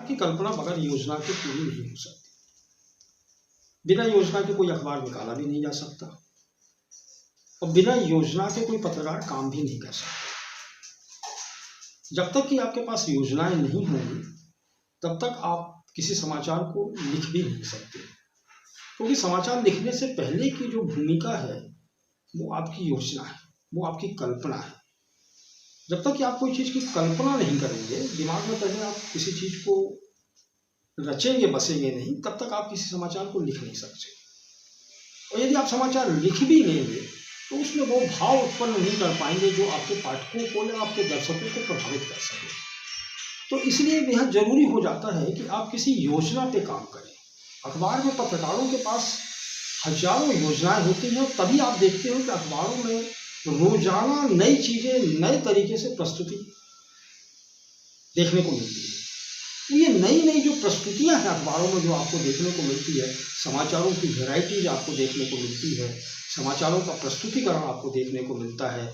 की कल्पना बगैर योजना के पूरी नहीं हो सकती। बिना योजना के कोई अखबार निकाला भी नहीं जा सकता और बिना योजना के कोई पत्रकार काम भी नहीं कर सकता। जब तक कि आपके पास योजनाएं नहीं होंगी तब तक आप किसी समाचार को लिख भी नहीं सकते, क्योंकि समाचार लिखने से पहले की जो भूमिका है वो आपकी योजना है, वो आपकी कल्पना है। जब तक कि आप कोई चीज़ की कल्पना नहीं करेंगे, दिमाग में पहले आप किसी चीज़ को रचेंगे बसेंगे नहीं, तब तक आप किसी समाचार को लिख नहीं सकते। और यदि आप समाचार लिख भी लेंगे तो उसमें वो भाव उत्पन्न नहीं कर पाएंगे जो आपके पाठकों को या आपके दर्शकों को प्रभावित कर सके। तो इसलिए बेहद जरूरी हो जाता है कि आप किसी योजना पे काम करें। अखबार में पत्रकारों के पास हजारों योजनाएं होती हैं, तभी आप देखते हो कि अखबारों में रोजाना नई चीजें नए तरीके से प्रस्तुति देखने को मिलती है। तो ये नई नई जो प्रस्तुतियां हैं अखबारों में जो आपको देखने को मिलती है, समाचारों की वैरायटीज आपको देखने को मिलती है, समाचारों का प्रस्तुतिकरण आपको देखने को मिलता है,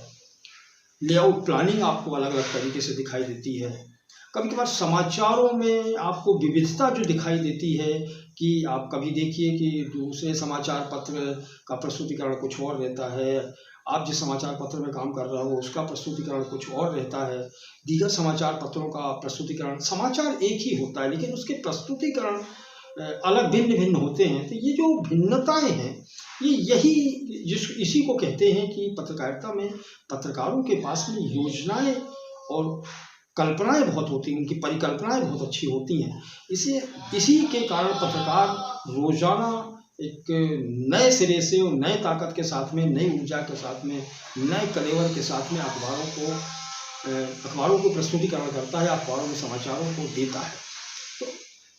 लेआउट प्लानिंग आपको अलग अलग तरीके से दिखाई देती है। कभी कभार समाचारों में आपको विविधता जो दिखाई देती है कि आप कभी देखिए कि दूसरे समाचार पत्र का प्रस्तुतिकरण कुछ और रहता है, आप जिस समाचार पत्र में काम कर रहे हो उसका प्रस्तुतिकरण कुछ और रहता है, दीगर समाचार पत्रों का प्रस्तुतिकरण, समाचार एक ही होता है लेकिन उसके प्रस्तुतिकरण अलग भिन्न भिन्न होते हैं। तो ये जो भिन्नताएं हैं इसी को कहते हैं कि पत्रकारिता में पत्रकारों के पास में योजनाएं और कल्पनाएं बहुत होती हैं, उनकी परिकल्पनाएं बहुत अच्छी होती हैं। इसी के कारण पत्रकार रोजाना एक नए सिरे से और नए ताकत के साथ में, नई ऊर्जा के साथ में, नए कलेवर के साथ में अखबारों को प्रस्तुतिकरण करता है, अखबारों में समाचारों को देता है।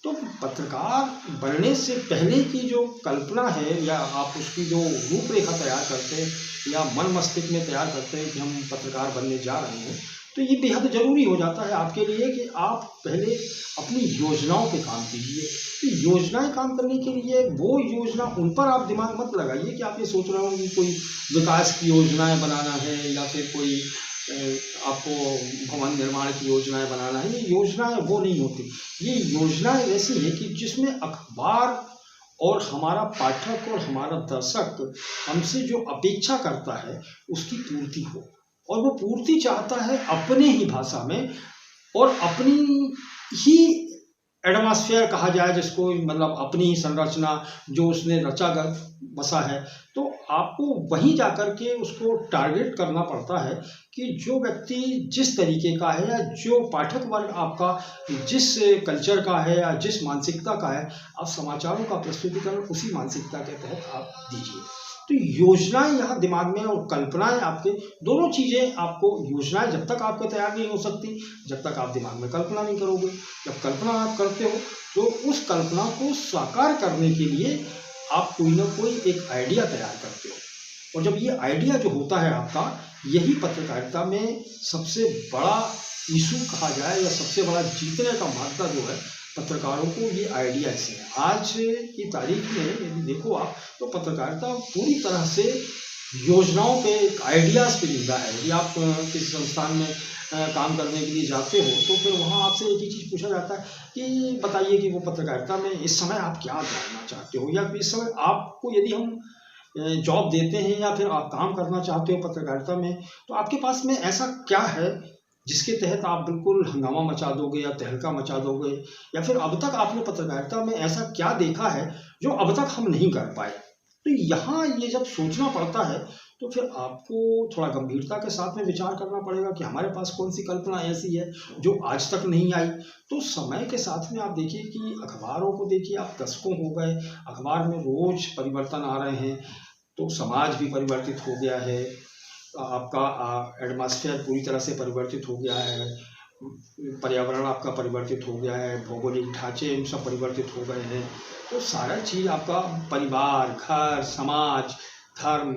तो पत्रकार बनने से पहले की जो कल्पना है या आप उसकी जो रूपरेखा तैयार करते हैं या मन मस्तिष्क में तैयार करते हैं कि हम पत्रकार बनने जा रहे हैं, तो ये बेहद ज़रूरी हो जाता है आपके लिए कि आप पहले अपनी योजनाओं पे काम कीजिए। तो योजनाएं काम करने के लिए वो योजना, उन पर आप दिमाग मत लगाइए कि आप ये सोच रहे हो कि कोई विकास की योजनाएं बनाना है या फिर कोई आपको भवन निर्माण की योजनाएं बनाना है। ये योजनाएं वो नहीं होती। ये योजनाएं ऐसी है कि जिसमें अखबार और हमारा पाठक और हमारा दर्शक हमसे जो अपेक्षा करता है उसकी पूर्ति हो, और वो पूर्ति चाहता है अपने ही भाषा में और अपनी ही एटमॉस्फेयर कहा जाए जिसको, मतलब अपनी ही संरचना जो उसने रचा बसा है। तो आपको वहीं जाकर के उसको टारगेट करना पड़ता है कि जो व्यक्ति जिस तरीके का है या जो पाठक वर्ग आपका जिस कल्चर का है या जिस मानसिकता का है, आप समाचारों का प्रस्तुतिकरण उसी मानसिकता के तहत आप दीजिए। तो योजनाएं यहाँ दिमाग में और कल्पनाएं आपके, दोनों चीजें आपको, योजनाएं जब तक आपको तैयार नहीं हो सकती जब तक आप दिमाग में कल्पना नहीं करोगे। जब कल्पना आप करते हो तो उस कल्पना को साकार करने के लिए आप कोई ना कोई एक आइडिया तैयार करते हो, और जब ये आइडिया जो होता है आपका, यही पत्रकारिता में सबसे बड़ा इशू कहा जाए या सबसे बड़ा जीतने का मार्ग जो है पत्रकारों को, ये आइडिया से है। आज की तारीख में यदि देखो आप तो पत्रकारिता पूरी तरह से योजनाओं पे, आइडियाज़ पे जिंदा है। यदि आप किसी संस्थान में काम करने के लिए जाते हो तो फिर वहाँ आपसे एक ही चीज़ पूछा जाता है कि बताइए कि वो पत्रकारिता में इस समय आप क्या जानना चाहते हो, या इस समय आपको यदि हम जॉब देते हैं या फिर आप काम करना चाहते हो पत्रकारिता में, तो आपके पास में ऐसा क्या है जिसके तहत आप बिल्कुल हंगामा मचा दोगे या तहलका मचा दोगे, या फिर अब तक आपने पत्रकारिता में ऐसा क्या देखा है जो अब तक हम नहीं कर पाए। तो यहाँ ये जब सोचना पड़ता है तो फिर आपको थोड़ा गंभीरता के साथ में विचार करना पड़ेगा कि हमारे पास कौन सी कल्पना ऐसी है जो आज तक नहीं आई। तो समय के साथ में आप देखिए कि अखबारों को देखिए, आप दशकों हो गए, अखबार में रोज परिवर्तन आ रहे हैं, तो समाज भी परिवर्तित हो गया है, आपका एटमॉस्फेयर पूरी तरह से परिवर्तित हो गया है, पर्यावरण आपका परिवर्तित हो गया है, भौगोलिक ढांचे सब परिवर्तित हो गए हैं। तो सारा चीज़ आपका परिवार, घर, समाज, धर्म,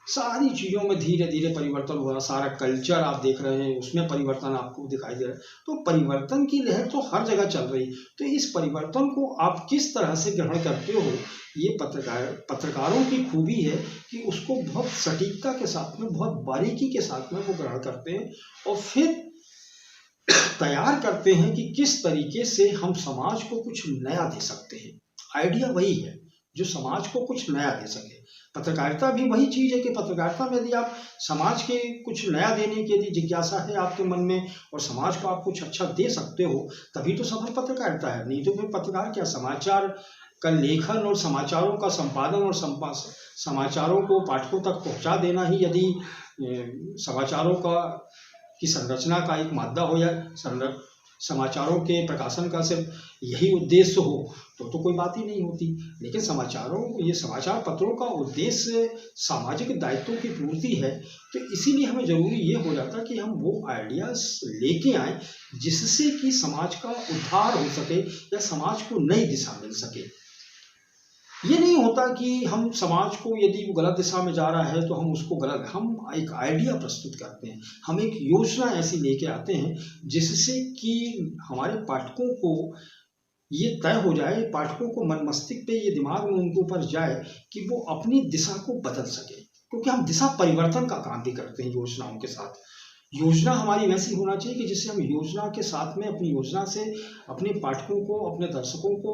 सारी चीज़ों में धीरे धीरे परिवर्तन हो रहा, सारा कल्चर आप देख रहे हैं उसमें परिवर्तन आपको दिखाई दे रहा है। तो परिवर्तन की लहर तो हर जगह चल रही। तो इस परिवर्तन को आप किस तरह से ग्रहण करते हो, ये पत्रकारों की खूबी है कि उसको बहुत सटीकता के साथ में, बहुत बारीकी के साथ में वो ग्रहण करते हैं और फिर तैयार करते हैं कि किस तरीके से हम समाज को कुछ नया दे सकते हैं। आइडिया वही है जो समाज को कुछ नया दे सके। पत्रकारिता भी वही चीज़ है कि पत्रकारिता में यदि आप समाज के कुछ नया देने की यदि जिज्ञासा है आपके मन में और समाज को आप कुछ अच्छा दे सकते हो, तभी तो सफल पत्रकारिता है। नहीं तो फिर पत्रकार क्या, समाचार का लेखन और समाचारों का संपादन और समाचारों को पाठकों तक पहुंचा देना ही यदि समाचारों की संरचना का एक मादा हो या समाचारों के प्रकाशन का सिर्फ यही उद्देश्य हो तो कोई बात ही नहीं होती। लेकिन ये समाचार पत्रों का उद्देश्य सामाजिक दायित्वों की पूर्ति है, तो इसीलिए हमें जरूरी ये हो जाता है कि हम वो आइडियाज लेके आए जिससे कि समाज का उद्धार हो सके या समाज को नई दिशा मिल सके। ये नहीं होता कि हम समाज को यदि वो गलत दिशा में जा रहा है तो हम एक आइडिया प्रस्तुत करते हैं, हम एक योजना ऐसी लेके आते हैं जिससे कि हमारे पाठकों को ये तय हो जाए, पाठकों को मन मस्तिष्क पे ये दिमाग में उनके ऊपर जाए कि वो अपनी दिशा को बदल सके। क्योंकि हम दिशा परिवर्तन का काम भी करते हैं योजनाओं के साथ। योजना हमारी वैसी होना चाहिए कि जिससे हम योजना के साथ में अपनी योजना से अपने पाठकों को, अपने दर्शकों को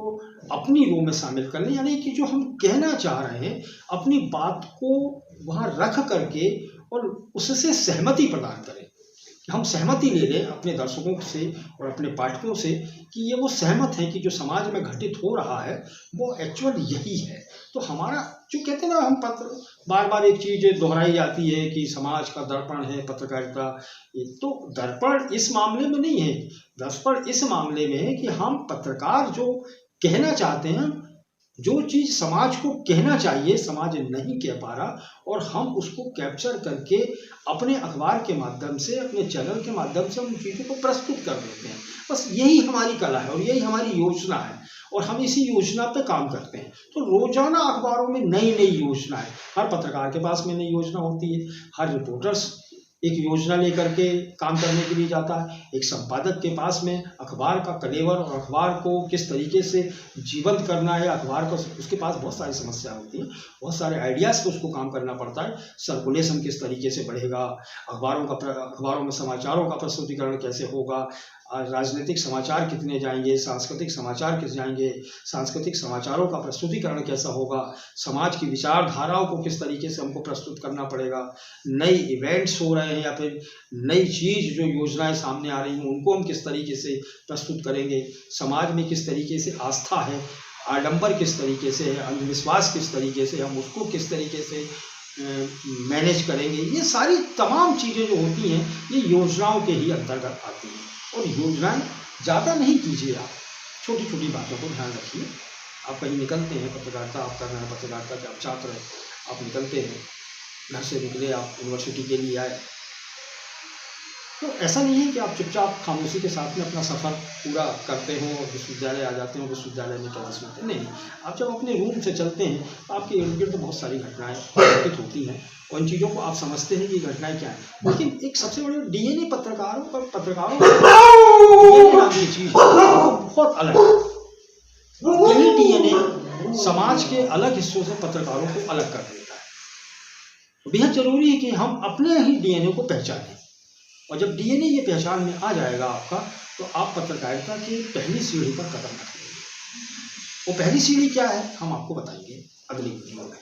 अपनी रो में शामिल कर लें, यानी कि जो हम कहना चाह रहे हैं अपनी बात को वहाँ रख करके और उससे सहमति प्रदान करें। हम सहमति ले लें अपने दर्शकों से और अपने पाठकों से कि ये वो सहमत है कि जो समाज में घटित हो रहा है वो एक्चुअल यही है। तो हमारा जो कहते हैं ना, हम बार बार एक चीज़ दोहराई जाती है कि समाज का दर्पण है पत्रकारिता, तो दर्पण इस मामले में नहीं है। दर्पण इस मामले में है कि हम पत्रकार जो कहना चाहते हैं, जो चीज़ समाज को कहना चाहिए समाज नहीं कह पा रहा, और हम उसको कैप्चर करके अपने अखबार के माध्यम से, अपने चैनल के माध्यम से उन चीज़ों को प्रस्तुत कर देते हैं। बस यही हमारी कला है और यही हमारी योजना है और हम इसी योजना पे काम करते हैं। तो रोजाना अखबारों में नई नई योजना है, हर पत्रकार के पास में नई योजना होती है, हर रिपोर्टर्स एक योजना लेकर के काम करने के लिए जाता है, एक संपादक के पास में अखबार का कलेवर और अखबार को किस तरीके से जीवंत करना है, अखबार को, उसके पास बहुत सारी समस्या होती है, बहुत सारे आइडियाज़ पे उसको काम करना पड़ता है। सर्कुलेशन किस तरीके से बढ़ेगा, अखबारों में समाचारों का प्रस्तुतिकरण कैसे होगा, राजनीतिक समाचार कितने जाएंगे, सांस्कृतिक समाचार किस जाएंगे, सांस्कृतिक समाचारों का प्रस्तुतिकरण कैसा होगा, समाज की विचारधाराओं को किस तरीके से हमको प्रस्तुत करना पड़ेगा, नई इवेंट्स हो रहे हैं या फिर नई चीज़ जो योजनाएं सामने आ रही हैं उनको हम किस तरीके से प्रस्तुत करेंगे, समाज में किस तरीके से आस्था है, आडंबर किस तरीके से है, अंधविश्वास किस तरीके से, हम उसको किस तरीके से मैनेज करेंगे। ये सारी तमाम चीज़ें जो होती हैं ये योजनाओं के ही अंतर्गत आती हैं। और योजनाएं ज़्यादा नहीं कीजिए, आप छोटी छोटी बातों को ध्यान रखिए। आप कहीं निकलते हैं, पत्रकारिता आप कर रहे हैं, पत्रकारिता के आप छात्र हैं, आप निकलते हैं, घर से निकले, आप यूनिवर्सिटी के लिए आए, तो ऐसा नहीं है कि आप चुपचाप खामोशी के साथ में अपना सफ़र पूरा करते हो और विश्वविद्यालय आ जाते हो, विश्वविद्यालय में क्या सुनते हैं। नहीं, आप जब अपने रूम से चलते हैं तो आपके इर्द गिर्द बहुत सारी घटनाएं घटित होती हैं और इन चीज़ों को आप समझते हैं कि ये घटनाएं क्या है। लेकिन एक सबसे बड़ी डीएनए पत्रकारों डीएनए नाम की चीज़ वो बहुत अलग है। यही डीएनए समाज के अलग हिस्सों से पत्रकारों को अलग कर देता है। बेहद जरूरी है कि हम अपने ही डीएनए को पहचानें, और जब डीएनए ये पहचान में आ जाएगा आपका, तो आप पत्रकारिता की पहली सीढ़ी पर कदम रखेंगे। वो पहली सीढ़ी क्या है हम आपको बताएंगे अगली वीडियो में।